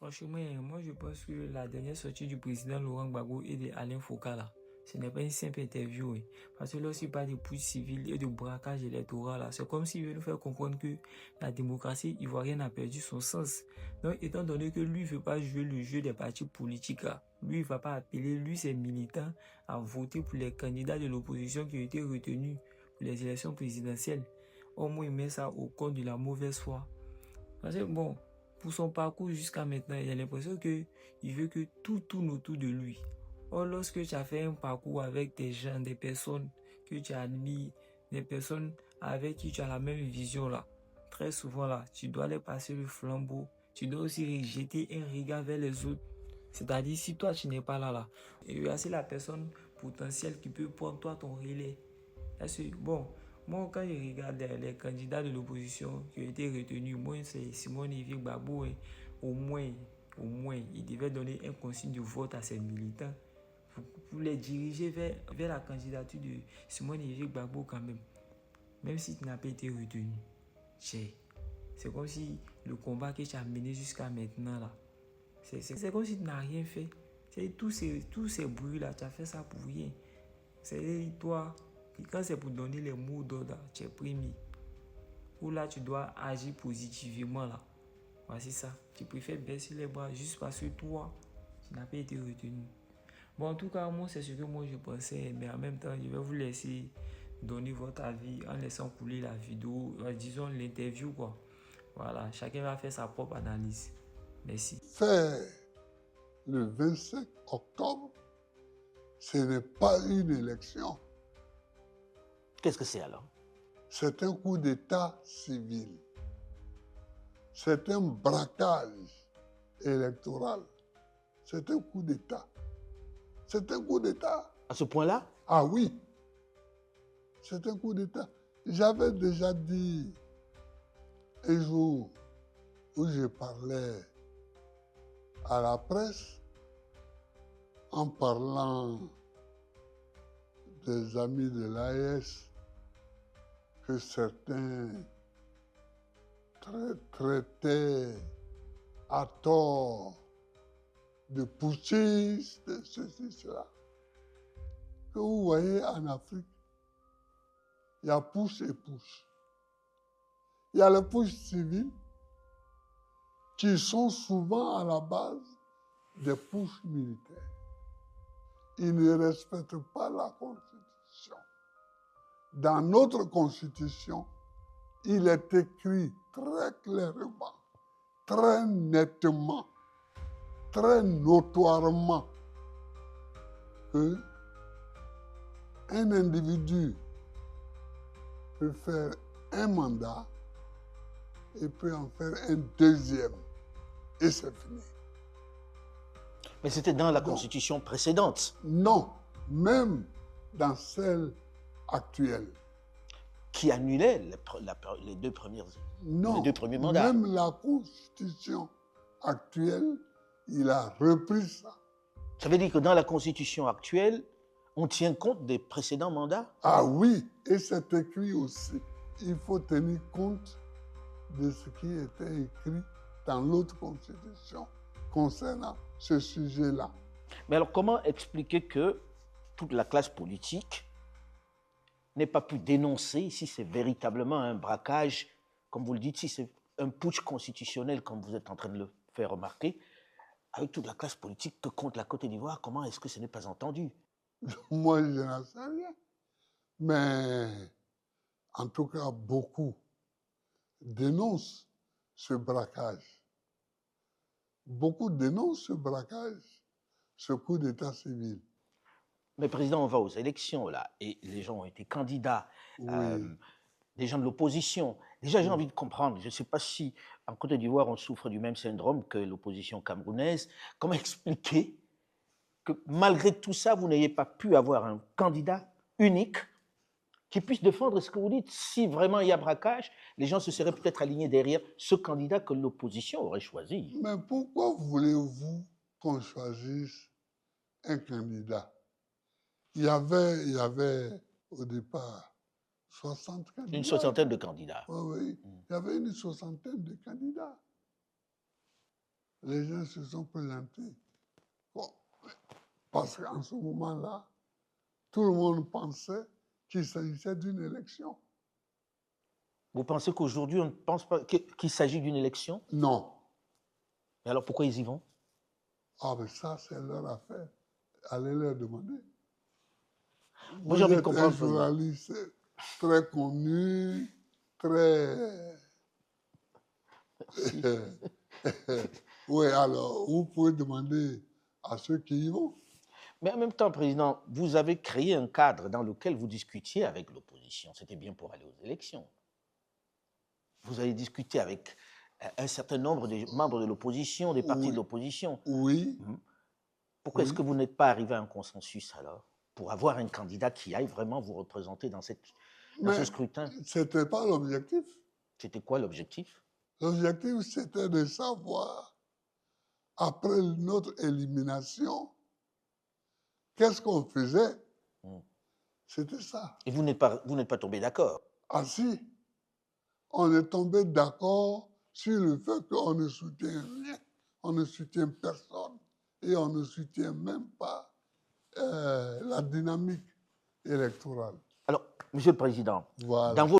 Franchement, moi je pense que la dernière sortie du président Laurent Gbagbo et d'Alain Foucault là, ce n'est pas une simple interview. Parce que lorsqu'il parle de putsch civil et de braquage électoral là, c'est comme s'il veut nous faire comprendre que la démocratie ivoirienne a perdu son sens. Donc étant donné que lui ne veut pas jouer le jeu des partis politiques là, lui il ne va pas appeler lui ses militants à voter pour les candidats de l'opposition qui ont été retenus pour les élections présidentielles. Au moins il met ça au compte de la mauvaise foi. Parce que bon, pour son parcours jusqu'à maintenant, il a l'impression qu'il veut que tout tourne autour de lui. Or, lorsque tu as fait un parcours avec des gens, des personnes que tu admires, des personnes avec qui tu as la même vision là, très souvent là, tu dois les passer le flambeau. Tu dois aussi jeter un regard vers les autres. C'est-à-dire, si toi tu n'es pas là, il y a aussi la personne potentielle qui peut prendre toi ton relais. Bon, moi, quand je regarde les candidats de l'opposition qui ont été retenus, moi, c'est Simon-Évie Gbagbo. Au moins, il devait donner un consigne de vote à ses militants pour les diriger vers la candidature de Simon-Évie Gbagbo quand même. Même si tu n'as pas été retenu. C'est comme si le combat que tu as mené jusqu'à maintenant, là, c'est comme si tu n'as rien fait. Tous ces bruits-là, tu as fait ça pour rien. C'est toi. Quand c'est pour donner les mots d'ordre, tu es premier. Ou là, tu dois agir positivement là. Voici ça. Tu préfères baisser les bras juste parce que toi, tu n'as pas été retenu. Bon, en tout cas, moi, c'est ce que moi je pensais. Mais en même temps, je vais vous laisser donner votre avis en laissant couler la vidéo, disons l'interview quoi. Voilà, chacun va faire sa propre analyse. Merci. Faire le 25 octobre, ce n'est pas une élection. Qu'est-ce que c'est alors? C'est un coup d'État civil. C'est un braquage électoral. C'est un coup d'État. C'est un coup d'État. À ce point-là? Ah oui. C'est un coup d'État. J'avais déjà dit un jour où je parlais à la presse en parlant des amis de l'AES que certains traitaient à tort de putschistes, de ceci, cela. Que vous voyez en Afrique, il y a push et push. Il y a le push civil qui sont souvent à la base des pushs militaires. Ils ne respectent pas la Constitution. Dans notre Constitution, il est écrit très clairement, très nettement, très notoirement que un individu peut faire un mandat et peut en faire un deuxième. Et c'est fini. Mais c'était dans la Constitution précédente. Non, même dans celle actuelle. Qui annulait les deux premiers mandats. Même la Constitution actuelle, il a repris ça. Ça veut dire que dans la Constitution actuelle, on tient compte des précédents mandats? Ah oui, et c'est écrit aussi. Il faut tenir compte de ce qui était écrit dans l'autre Constitution concernant ce sujet-là. Mais alors, comment expliquer que toute la classe politique n'ait pas pu dénoncer si c'est véritablement un braquage, comme vous le dites, si c'est un putsch constitutionnel, comme vous êtes en train de le faire remarquer, avec toute la classe politique que compte la Côte d'Ivoire, comment est-ce que ce n'est pas entendu? Moi, je n'en sais rien. Mais en tout cas, beaucoup dénoncent ce braquage. Beaucoup dénoncent ce braquage, ce coup d'état civil. Mais président, on va aux élections là, et les gens ont été candidats, Oui. des gens de l'opposition. Déjà, j'ai envie de comprendre, je ne sais pas si en Côte d'Ivoire, on souffre du même syndrome que l'opposition camerounaise. Comment expliquer que malgré tout ça, vous n'ayez pas pu avoir un candidat unique qui puisse défendre ce que vous dites? Si vraiment il y a braquage, les gens se seraient peut-être alignés derrière ce candidat que l'opposition aurait choisi. Mais pourquoi voulez-vous qu'on choisisse un candidat? Il y avait au départ 60 candidats. Une soixantaine de candidats. Oui, oui. Il y avait une soixantaine de candidats. les gens se sont présentés. Bon, parce qu'en ce moment-là, tout le monde pensait qu'il s'agissait d'une élection. Vous pensez qu'aujourd'hui, on ne pense pas qu'il s'agit d'une élection? Non. Et alors pourquoi ils y vont? Ah, mais ça, c'est leur affaire. Allez leur demander. Moi, j'ai envie de Vous êtes un comprendre. journaliste très connu, très... Oui, alors, vous pouvez demander à ceux qui y vont. Mais en même temps, Président, vous avez créé un cadre dans lequel vous discutiez avec l'opposition. C'était bien pour aller aux élections. Vous avez discuté avec un certain nombre de membres de l'opposition, des partis Oui. de l'opposition. Oui, Pourquoi Oui. est-ce que vous n'êtes pas arrivé à un consensus alors, pour avoir un candidat qui aille vraiment vous représenter dans ce mais scrutin? ce n'était pas l'objectif. C'était quoi l'objectif? L'objectif, c'était de savoir, après notre élimination, qu'est-ce qu'on faisait. C'était ça. Et vous n'êtes pas tombé d'accord? Ah si, on est tombé d'accord sur le fait qu'on ne soutient rien, on ne soutient personne et on ne soutient même pas la dynamique électorale. Alors, Monsieur le Président, Voilà. dans vos